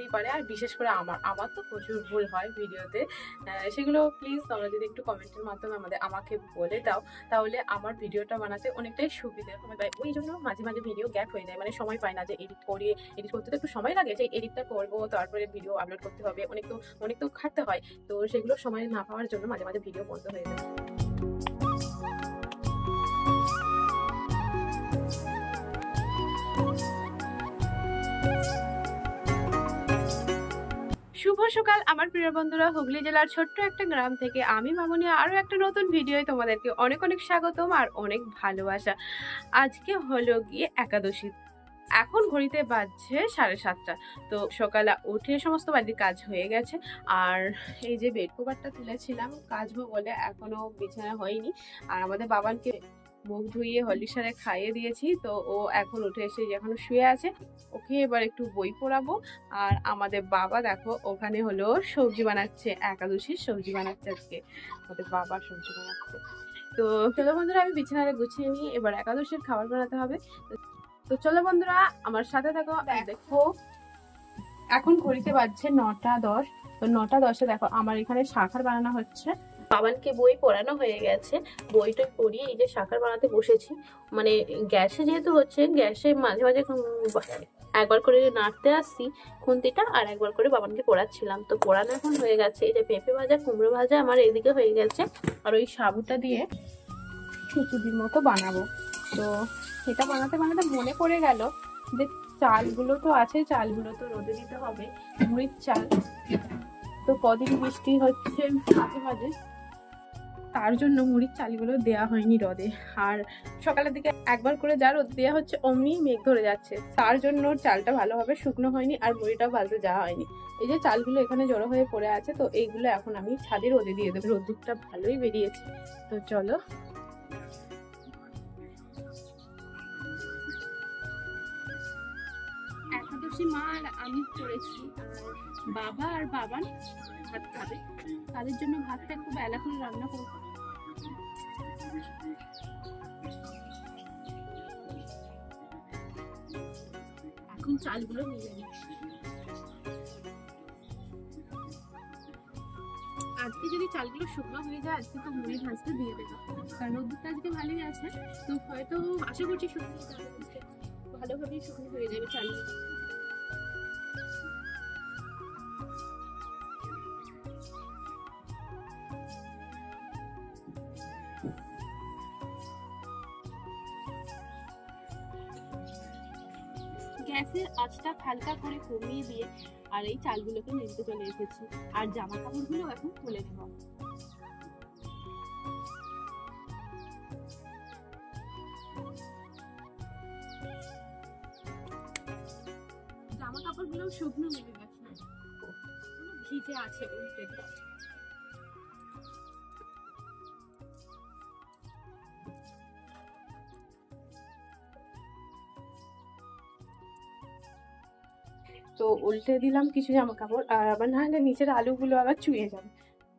হতেই পারে। আর বিশেষ করে আমার তো প্রচুর ভুল হয় ভিডিওতে, সেগুলো প্লিজ তোমরা যদি একটু কমেন্টের মাধ্যমে আমাকে বলে দাও, তাহলে আমার ভিডিওটা বানাতে অনেকটাই সুবিধে হয়। ওই জন্য মাঝে মাঝে ভিডিও গ্যাপ হয়ে যায়, মানে সময় পাই না যে এডিট করতে তো একটু সময় লাগে, যে এডিটটা করবো তারপরে ভিডিও আপলোড করতে হবে, অনেক তো খাটতে হয়। তো সেগুলো সময় না পাওয়ার জন্য মাঝে মাঝে ভিডিও বন্ধ হয়ে যায়। শুভ সকাল আমার প্রিয় বন্ধুরা, হুগলি জেলার ছোট্ট একটা গ্রাম থেকে আমি মামনি আরো একটা নতুন ভিডিওয় তোমাদেরকে অনেক অনেক স্বাগতম আর অনেক ভালোবাসা। আজকে হলো গিয়ে একাদশী, এখন ঘড়িতে বাজছে 7:30। তো সকালে উঠে সমস্ত বাড়ির কাজ হয়ে গেছে। আর এই যে বেড কভারটা তুলেছিলাম কাচবো বলে, এখনো বিছানা হয়নি। আর আমাদের বাবানকে মুখ ধুইয়ে হলিসারে খাইয়ে দিয়েছি, তো ও এখন উঠে এসে এখনো শুয়ে আছে। ওকে এবার একটু বই পড়াবো। আর আমাদের বাবা দেখো ওখানে হলো সবজি বানাচ্ছে, একাদশীর সবজি বানাচ্ছে আজকে আমাদের বাবা, সবজি বানাচ্ছে। তো চলো বন্ধুরা, আমি বিছানাটা গুছিয়ে নিই, এবার একাদশীর খাবার বানাতে হবে। তো চলো বন্ধুরা আমার সাথে থাকো। দেখো এখন ঘড়িতে বাজছে 9:10। তো 9:10-এ দেখো আমার এখানে শাখার বানানো হচ্ছে। বাবানকে বই পড়ানো হয়ে গেছে, বইটা পড়িয়ে এই যে শাখার বানাতে বসেছি। মানে গ্যাসে যেহেতু হচ্ছে, গ্যাসে মাঝে মাঝে একবার করে নাড়তে আসছি খুন্তিটা, আর একবার করে বাবানকে পড়াচ্ছিলাম। তো পড়ানো এখন হয়ে গেছে। এই যে পেঁপে ভাজা, কুমড়ো ভাজা আমার এদিকে হয়ে গেছে। আর ওই সাবুটা দিয়ে খিচুড়ির মতো বানাবো। তো এটা বানাতে বানাতে মনে পড়ে গেল যে চালগুলো তো আছে, চালগুলো তো রোদে দিতে হবে, মুড়ির চাল। তো কদিন বৃষ্টি হচ্ছে মাঝে মাঝে, তার জন্য মুড়ির চালগুলো দেওয়া হয়নি রোদে। আর সকালের দিকে একবার করে যা রোদ দেওয়া হচ্ছে অমনি মেঘ ধরে যাচ্ছে, তার জন্য চালটা ভালোভাবে শুকনো হয়নি আর মুড়িটাও ভাজতে যাওয়া হয়নি। এই যে চালগুলো এখানে জড়ো হয়ে পড়ে আছে, তো এইগুলো এখন আমি ছাদে রোদে দিয়ে দেবো। রোদ্দুরটা ভালোই বেরিয়েছে। তো চলো, একাদশী মা আর আমি করেছি, আর বাবা আর বাবান ভাত খাবে, তাদের জন্য ভাতটা একটু বেলা করে রান্না করবো। এখন চালগুলো মিলে নিচ্ছি। আজকে যদি চালগুলো শুকনো হয়ে যায়, আজকে তো মুড়ি ভাজতে দিয়ে দেবো, কারণ রোদ্দুরটা আজকে ভালোই আছে। তো হয়তো আশা করছি শুকনো ভালোভাবেই শুকনো হয়ে যাবে চালগুলো। গ্যাসের আঁচটা হালকা করে কমিয়ে দিয়ে আর এই চালগুলোকে নিতে চলে এসেছি। আর জামা কাপড়গুলো এখন তুলে নেব। জামা কাপড়গুলো শুকনো হয়ে গেছে, ভিজে আছে উল্টে। তো উল্টে দিলাম কিছু জামা কাপড়, আর আবার না হলে নিচের আলুগুলো আবার চুইয়ে যাবে।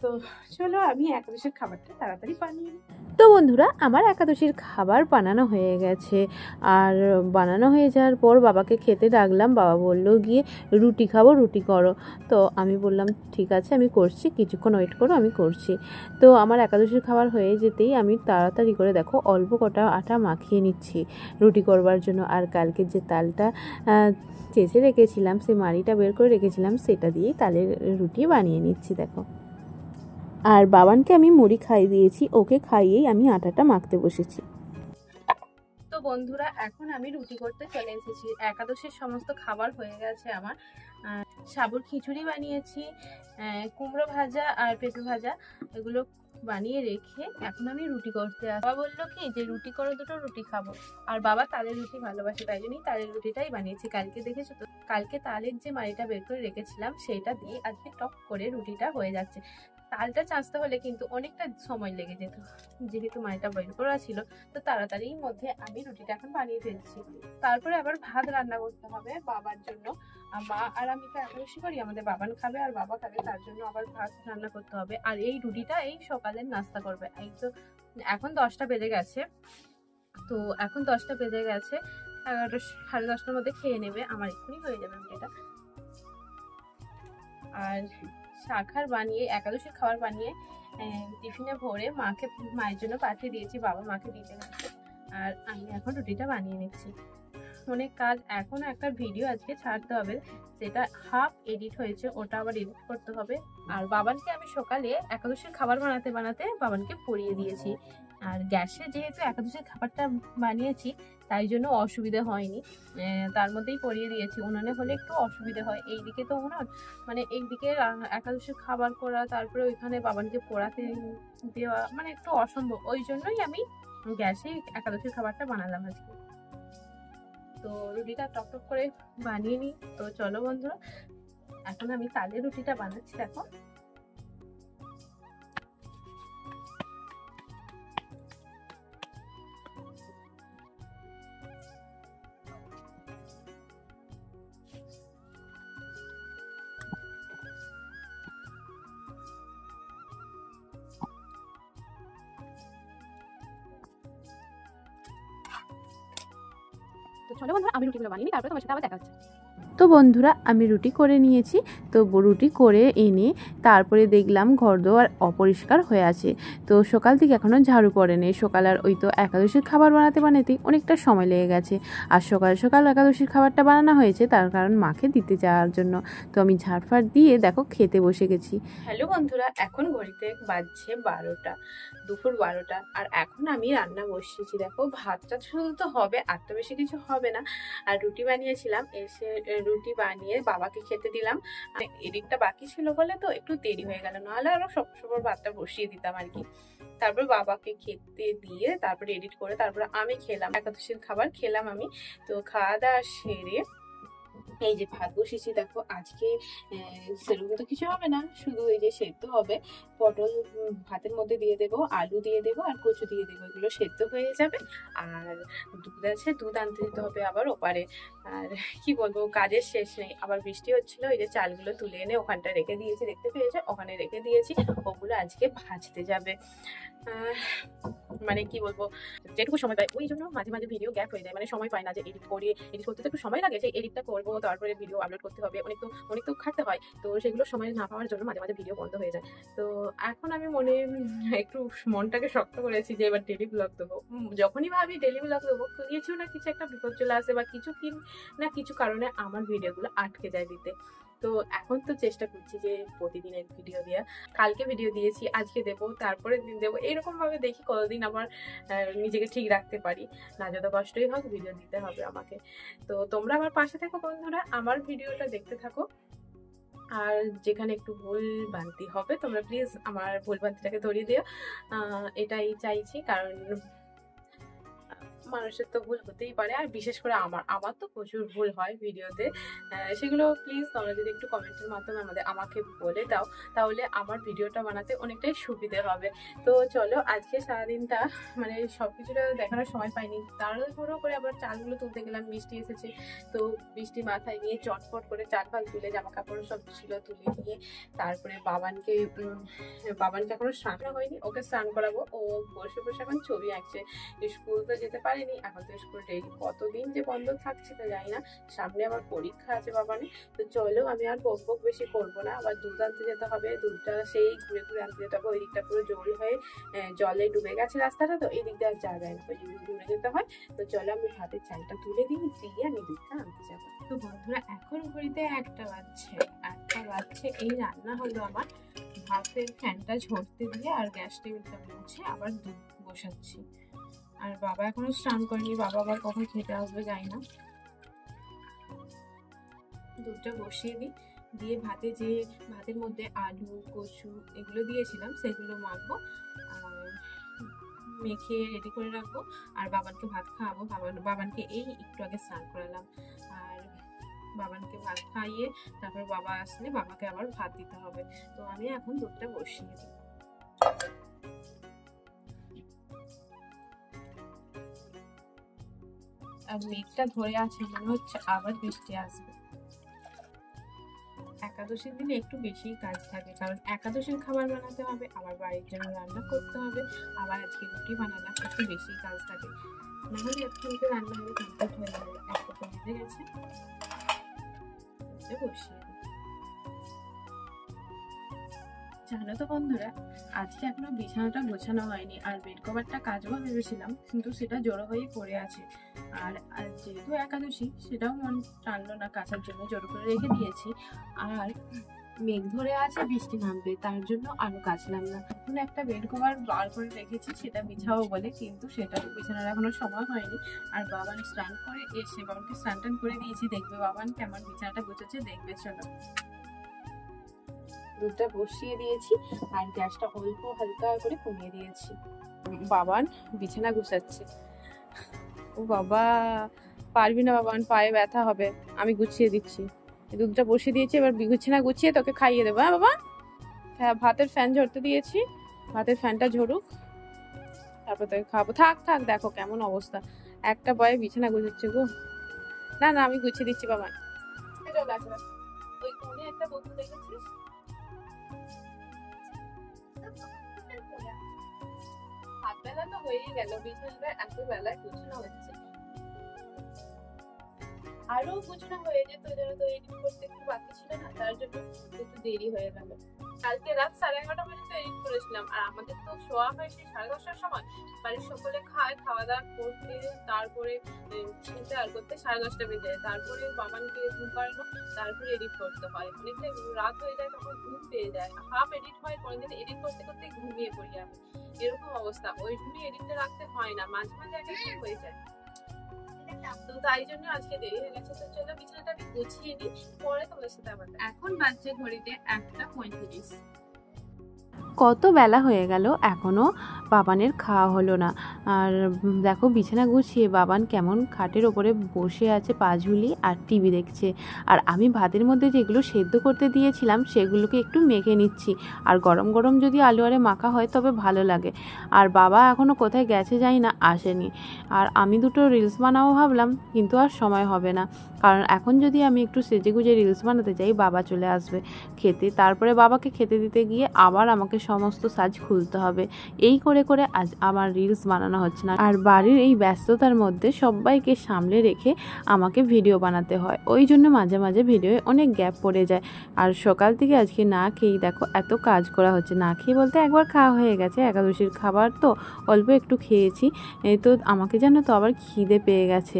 তো চলো আমি একাদশীর খাবারটা তাড়াতাড়ি বানিয়ে নিই। তো বন্ধুরা আমার একাদশীর খাবার বানানো হয়ে গেছে। আর বানানো হয়ে যাওয়ার পর বাবাকে খেতে ডাকলাম। বাবা বললো গিয়ে রুটি খাবো, রুটি করো। তো আমি বললাম ঠিক আছে আমি করছি, কিছুক্ষণ ওয়েট করো, আমি করছি। তো আমার একাদশীর খাবার হয়ে যেতেই আমি তাড়াতাড়ি করে দেখো অল্প কটা আটা মাখিয়ে নিচ্ছি রুটি করবার জন্য। আর কালকে যে তালটা চেঁচে রেখেছিলাম, সেই মাড়িটা বের করে রেখেছিলাম, সেটা দিয়েই তালের রুটি বানিয়ে নিচ্ছি দেখো। আর বাবানকে আমি মুড়ি খাইয়ে দিয়েছি, ওকে খাইয়েই আমি আটাটা মাখতে বসেছি। তো বন্ধুরা এখন আমি রুটি করতে চলে এসেছি। একাদশীর সমস্ত খাবার হয়ে গেছে আমার। সাবুর খিচুড়ি বানিয়েছি, কুমড়ো ভাজা আর পেঁপে ভাজা, এগুলো বানিয়ে রেখে এখন আমি রুটি করতে আসি। বাবা বললো কি যে রুটি করো, দুটো রুটি খাবো। আর বাবা তালের রুটি ভালোবাসে, তাই জন্যই তালের রুটিটাই বানিয়েছি। কালকে দেখেছো তো, কালকে তালের যে মাড়িটা বের করে রেখেছিলাম সেটা দিয়ে আজকে টক করে রুটিটা হয়ে যাচ্ছে। তালটা চাঁচতে হলে কিন্তু অনেকটা সময় লেগে যেত, যেহেতু মাড়িটা বের করা ছিল। তো তাড়াতাড়ির মধ্যে আমি রুটিটা এখন বানিয়ে ফেলছি। তারপরে আবার ভাত রান্না করতে হবে বাবার জন্য। মা আর আমি তো একাদশী করি, আমাদের বাবান খাবে আর বাবা খাবে, তার জন্য আবার ভাত রান্না করতে হবে। আর এই রুটিটা এই সকালের নাস্তা করবে। এই তো এখন 10টা বেজে গেছে। তো এখন 10টা বেজে গেছে, 11টা সাড়ে 10টার মধ্যে খেয়ে নেবে, আমার এক্ষুনি হয়ে যাবে রুটিটা। আর শাখার বানিয়ে একাদশীর খাবার বানিয়ে টিফিনে ভরে মায়ের জন্য পাঠিয়ে দিয়েছি, বাবা মাকে দিতে গেছে। আর আমি এখন রুটিটা বানিয়ে নিচ্ছি। অনেক কাজ, এখনও একটা ভিডিও আজকে ছাড়তে হবে, সেটা হাফ এডিট হয়েছে, ওটা আবার এডিট করতে হবে। আর বাবানকে আমি সকালে একাদশীর খাবার বানাতে বানাতে বাবানকে পরিয়ে দিয়েছি। আর গ্যাসে যেহেতু একাদশীর খাবারটা বানিয়েছি তাই জন্য অসুবিধা হয়নি, তার মধ্যেই পরিয়ে দিয়েছি। উনানে হলে একটু অসুবিধা হয়, এইদিকে তো উনান মানে এইদিকে একাদশীর খাবার করা, তারপরে ওইখানে বাবানকে পোড়াতে দেওয়া মানে একটু অসম্ভব, ওই জন্যই আমি গ্যাসেই একাদশীর খাবারটা বানালাম আজকে। তো রুটিটা টকটক করে বানিয়ে নিই। তো চলো বন্ধুরা, এখন আমি তালের রুটিটা বানাচ্ছি। দেখো তো চলো বন্ধুরা, আমি রুটিগুলো বানিয়ে নিই, তারপরে তোমার সাথে আবার দেখা হচ্ছে। তো বন্ধুরা, আমি রুটি করে নিয়েছি। তো রুটি করে এনে তারপরে দেখলাম ঘরদোর অপরিষ্কার হয়ে আছে। তো সকাল থেকে এখনও ঝাড়ু পড়েনি। সকাল আর ওই তো একাদশীর খাবার বানাতে বানাতেই অনেকটা সময় লেগে গেছে। আর সকাল সকাল একাদশীর খাবারটা বানানো হয়েছে তার কারণ মাকে দিতে যাওয়ার জন্য। তো আমি ঝাড়ফাড় দিয়ে দেখো খেতে বসে গেছি। হ্যালো বন্ধুরা, এখন ঘড়িতে বাজছে 12টা, দুপুর 12টা। আর এখন আমি রান্না বসিয়েছি। দেখো ভাতটা শুধু তো হবে, আর তো বেশি কিছু হবে না। আর রুটি বানিয়েছিলাম, এসে রুটি বানিয়ে বাবাকে খেতে দিলাম। এডিটটা বাকি ছিল বলে তো একটু দেরি হয়ে গেল, নাহলে আরো সব ভাতটা বসিয়ে দিতাম আর কি। তারপর বাবাকে খেতে দিয়ে তারপরে এডিট করে তারপরে আমি খেলাম, একাদশীর খাবার খেলাম আমি। তো খাওয়া দাওয়া সেরে এই যে ভাত বসিয়েছি। দেখো আজকে সেরকম তো কিছু হবে না, শুধু এই যে সেদ্ধ হবে, পটল ভাতের মধ্যে দিয়ে দেবো, আলু দিয়ে দেবো আর কচু দিয়ে দেবো, এগুলো সেদ্ধ হয়ে যাবে। আর দুধ আছে, দুধ আনতে যেতে হবে আবার ওপারে। আর কি বলবো, কাজের শেষ নেই। আবার বৃষ্টি হচ্ছিল, এই যে চালগুলো তুলে এনে ওখানটা রেখে দিয়েছি, দেখতে পেয়েছে, ওখানে রেখে দিয়েছি, ওগুলো আজকে ভাজতে যাবে। মানে কি বলবো, যেটুকু সময় পাই ওই জন্য মাঝে মাঝে ভিডিও গ্যাপ হয়ে যায়, মানে সময় পাই না যে এডিট করতে তো একটু সময় লাগে, সেই এডিটটা করবো, তারপরে ভিডিও আপলোড করতে হবে, অনেক তো খাটতে হয়। তো সেগুলো সময় না পাওয়ার জন্য মাঝে মাঝে ভিডিও বন্ধ হয়ে যায়। তো এখন আমি একটু মনটাকে শক্ত করেছি যে এবার ডেলি ব্লগ দেবো। যখনই ভাবি ডেলি ব্লগ দেবো, কিছু না কিছু একটা বিপদ চলে আসে বা কিছু কারণে আমার ভিডিওগুলো আটকে যায় দিতে। তো এখন তো চেষ্টা করছি যে প্রতিদিনের ভিডিও দেওয়া। কালকে ভিডিও দিয়েছি, আজকে দেবো, তারপরে দিন দেবো, এরকম ভাবে দেখি কতদিন আমার নিজেকে ঠিক রাখতে পারি। না যত কষ্টই হোক ভিডিও দিতে হবে আমাকে। তো তোমরা আমার পাশে থাকো বন্ধুরা, আমার ভিডিওটা দেখতে থাকো। আর যেখানে একটু ভুল ভ্রান্তি হবে তোমরা প্লিজ আমার ভুল ভ্রান্তিটাকে ধরিয়ে দিও, এটাই চাইছি। কারণ মানুষের তো ভুল হতেই পারে, আর বিশেষ করে আমার তো প্রচুর ভুল হয় ভিডিওতে। সেগুলো প্লিজ তোমরা যদি একটু কমেন্টের মাধ্যমে আমাকে বলে দাও, তাহলে আমার ভিডিওটা বানাতে অনেকটাই সুবিধে হবে। তো চলো, আজকে সারাদিনটা মানে সবকিছুটা দেখানোর সময় পাইনি, তাড়াহুড়ো করে আবার চালগুলো তুলতে গেলাম, বৃষ্টি এসেছে। তো বৃষ্টি মাথায় নিয়ে চটপট করে চাল ফাল তুলে, জামা কাপড় সব ছিল তুলে নিয়ে তারপরে বাবানকে এখনো স্নান হয়নি, ওকে স্নান করাবো। ও বসে বসে এখন ছবি আঁকছে। স্কুল তো যেতে পারেনি, এখন তো স্কুল ডেইলি কতদিন যে বন্ধ থাকছে তো জানি না, সামনে আবার পরীক্ষা আছে বাবানে। তো চলো, আমি আর বক বেশি করবো না। আবার দুধ আনতে যেতে হবে, দুধটা সেই ঘুরে ঘুরে আনতে যেতে হবে, ওই দিকটা পুরো জল হয়ে জলে ডুবে গেছে রাস্তাটা, তো এই দিকটা আর যাওয়া যায় না, ওই দিকে ঘুরে যেতে হয়। তো চলো, আমি ভাতের চালটা তুলে দিয়ে আমি দুধটা আনতে যাবো। তো বন্ধুরা, এখন ঘড়িতে 1টা বাজছে। এই রান্না হলো আমার, ভাতের ফ্যানটা ঝরতে দিয়ে আর গ্যাস টেবিলটা মুছে আবার দুধ বসাচ্ছি। আর বাবা এখনো স্নান করেনি, বাবা আবার কখন খেতে আসবে জানি না। দুধটা বসিয়ে দিই, দিয়ে ভাতের মধ্যে আলু কচু এগুলো দিয়েছিলাম সেগুলো মাখবো আর মেখে রেডি করে রাখবো। আর বাবানকে ভাত খাওয়াবো। বাবানকে এই একটু আগে স্নান করালাম। আর বাবানকে ভাত খাইয়ে তারপর বাবা আসলে বাবাকে আবার ভাত দিতে হবে। তো আমি এখন দুধটা বসিয়ে দিই। আর মেঘটা ধরে আছে, মনে হচ্ছে আবার বৃষ্টি আসবে। একাদশীর দিনে একটু বেশি কাজ থাকে, কারণ একাদশীর খাবার বানাতে হবে, আবার বাড়ির জন্য রান্না করতে হবে, আবার আজকে রুটি বানালাম, একটু বেশি কাজ থাকে। নাহলে এক্ষুনি রান্না হয়ে কমপ্লিট হয়ে যাবে। একটা তো বেজে গেছে, বসিয়ে দিই। জানো তো বন্ধুরা, আজকে এখনো বিছানাটা গোছানো হয়নি, আর বেড কভারটা কাচবো ভেবেছিলাম, কিন্তু সেটা জড়ো হয়ে পড়ে আছে। আর যেহেতু একাদশী, সেটাও মন টানলো না কাচার জন্য, জড়ো করে রেখে দিয়েছি। আর মেঘ ধরে আছে, বৃষ্টি নামবে, তার জন্য আরো কাচলাম না। এখন একটা বেড কভার বার করে রেখেছি, সেটা বিছাবো বলে, কিন্তু সেটা বিছানার এখনো সময় হয়নি। আর বাবান স্নান করে এসে, বাবানকে স্নান টান করে দিয়েছি, দেখবে বাবান কেমন বিছানাটা গোছাচ্ছে, দেখবে। চলো, দুধটা বসিয়ে দিয়েছি আর গ্যাসটা অল্প হালকা করে কমিয়ে দিয়েছি। বাবান বিছানা গুছাচ্ছে। ও বাবা, পারবি না বাবান, পায়ে ব্যথা হবে। আমি গুছিয়ে দিচ্ছি, দুধটা বসিয়ে দিয়েছি, এবার বিছানা গুছিয়ে তোকে খাইয়ে দেবো। হ্যাঁ বাবা, হ্যাঁ, ভাতের ফ্যান ঝরতে দিয়েছি, ভাতের ফ্যানটা ঝরুক, তারপর তোকে খাবো। থাক থাক, দেখো কেমন অবস্থা, একটা পায়ে বিছানা গুছাচ্ছে গো। না না, আমি গুছিয়ে দিচ্ছি বাবান। ওই কোণে একটা বোতল দেখেছিস, হাত বেলা তো হয়েই গেল, বিছানাটা এত বেলায় গুছানো হচ্ছে। আরো গুছানো হয়ে যেত, যেন তো এডিট করতে একটু বাকি ছিল না, তার জন্য একটু দেরি হয়ে গেল। কালকে রাত 11:30 পর্যন্ত এডিট করেছিলাম, আর আমাদের তো শোয়া হয় সেই 10:30টার সময়। বাড়ির সকলে খায়, খাওয়া দাওয়া করতে, তারপরে খেতে আর করতে 10:30টা বেজে যায়। তারপরে বাবানকে ঘুম পাড়ানো, তারপরে এডিট করতে হয়, অনেকটা রাত হয়ে যায়, তখন ঘুম পেয়ে যায়, হাফ এডিট হয়, কোনোদিন এডিট করতে করতে ঘুমিয়ে পড়ি আমি, এরকম অবস্থা। ওই জন্যই এডিটটা রাখতে হয় না, মাঝে মাঝে এক একদিন হয়ে যায়, তো তাই জন্য আজকে দেরি হয়ে গেছে। তো চলো বিছানাটা আমি গুছিয়ে নিই, পরে তোমাদের সাথে আবার। এখন বাজছে ঘড়িতে 1:35। কত বেলা হয়ে গেল, এখনো বাবানের খাওয়া হলো না। আর দেখো বিছানা গুছিয়ে বাবান কেমন খাটের ওপরে বসে আছে, পা ঝুলি আর টিভি দেখছে। আর আমি ভাতের মধ্যে যেগুলো সেদ্ধ করতে দিয়েছিলাম সেগুলোকে একটু মেখে নিচ্ছি। আর গরম গরম যদি আলু আরে মাখা হয় তবে ভালো লাগে। আর বাবা এখনও কোথায় গেছে যাই না, আসেনি। আর আমি দুটো রিলস বানাবো ভাবলাম, কিন্তু আর সময় হবে না, কারণ এখন যদি আমি একটু সেজে গুজে রিলস বানাতে যাই, বাবা চলে আসবে খেতে, তারপরে বাবাকে খেতে দিতে গিয়ে আবার আমাকে সমস্ত সাজ খুলতে হবে। এই করে করে আজ আমার রিলস বানানো হচ্ছে না। আর বাড়ির এই ব্যস্ততার মধ্যে সবাইকে সামলে রেখে আমাকে ভিডিও বানাতে হয়, ওই জন্য মাঝে মাঝে ভিডিওয়ে অনেক গ্যাপ পড়ে যায়। আর সকাল থেকে আজকে না খেয়েই দেখো এত কাজ করা হচ্ছে। না খেয়ে বলতে একবার খাওয়া হয়ে গেছে, একাদশীর খাবার তো অল্প একটু খেয়েছি। তো আমাকে জানো তো আবার খিদে পেয়ে গেছে।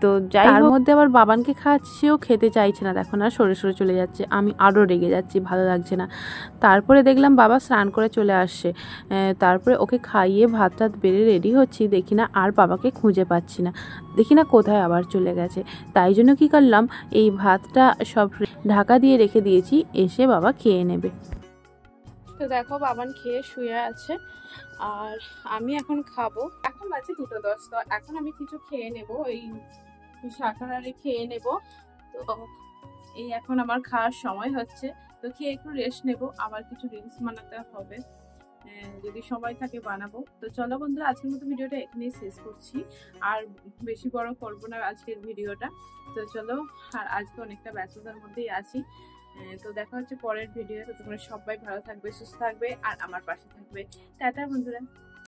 তো যাই, তার মধ্যে আবার বাবানকে খাওয়াচ্ছি, সেও খেতে চাইছে না, দেখো না সরে সরে চলে যাচ্ছে। আমি আরও রেগে যাচ্ছি, ভালো লাগছে না। তারপরে দেখলাম বাবা স্নান করে চলে আসছে, তারপরে ওকে খাইয়ে ভাত টাত বেড়ে রেডি হচ্ছি, দেখি না আর বাবাকে খুঁজে পাচ্ছি না, দেখি না কোথায় আবার চলে গেছে। তাই জন্য কি করলাম, এই ভাতটা সব ঢাকা দিয়ে রেখে দিয়েছি, এসে বাবা খেয়ে নেবে। তো দেখো বাবান খেয়ে শুয়ে আছে, আর আমি এখন খাবো। এখন বাজে 2:10, তো এখন আমি কিছু খেয়ে নেব, ওই শাকাহারি খেয়ে নেব। তো এই এখন আমার খাওয়ার সময় হচ্ছে, তো খেয়ে একটু রেস্ট নেব, আবার কিছু রিলস বানাতে হবে, যদি সময় থাকে বানাবো। তো চলো বন্ধুরা, আজকের মতো ভিডিওটা এখানেই শেষ করছি, আর বেশি বড় করবো না আজকের ভিডিওটা। তো চলো, আর আজকে অনেকটা ব্যস্ততার মধ্যেই আছি। তো দেখা হচ্ছে পরের ভিডিও। তো তোমরা সবাই ভালো থাকবে, সুস্থ থাকবে, আর আমার পাশে থাকবে। টাটা বন্ধুরা।